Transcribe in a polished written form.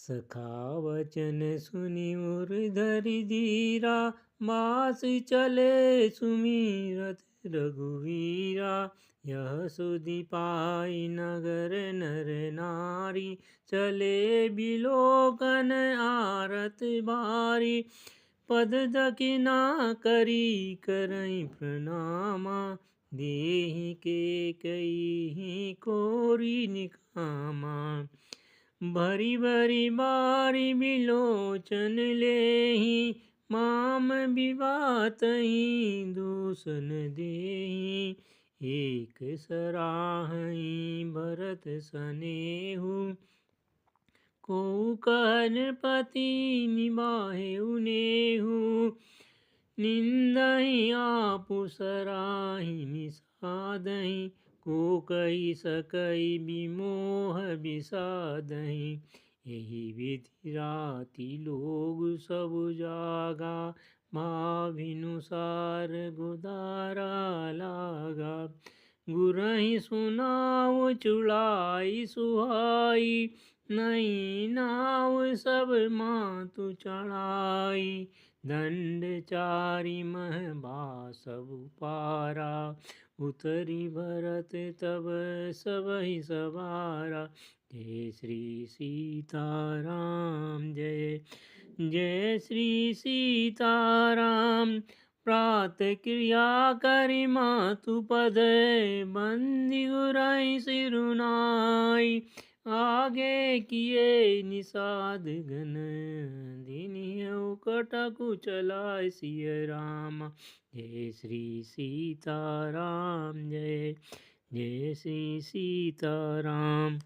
सखा वचन सुनि उर धरि धीरा, मास चले सुमिरत रघुवीरा। यह सुधि पाई नगर नर नारी, चले बिलोकन आरत बारी। पद दक्षिणा करी करई प्रणामा, देहि के कई कोरी निकामा। भरी भरी बारी बिलोचन लेहि, माम विवातहि दूषण देहि। एक सराहहि भरत सनेहु, को कह नृपति निबाहेउ नेहु। निंदहि आपु सराहि निषादहि, को कहि सकहि विमोह विषादहि। यही विधि राति लोग सब जागा, भाविनुसार गुदारा लागा। गुरहि सुनाउ चुड़ाई सुहाई, नहीं नाउ सब मातु चढ़ाई। दंड चारि मह बासव पारा, उतरी भरत तब सबहि सवारा। जय श्री सीताराम जय जय श्री सीताराम। प्रात क्रिया करि मातु पद, बंदी गुरहि सिरुनाई। आगे किए निषाद घन, दीन्हिउ कटकु चलाय सिय राम। जय श्री सीताराम जय जय श्री सीताराम।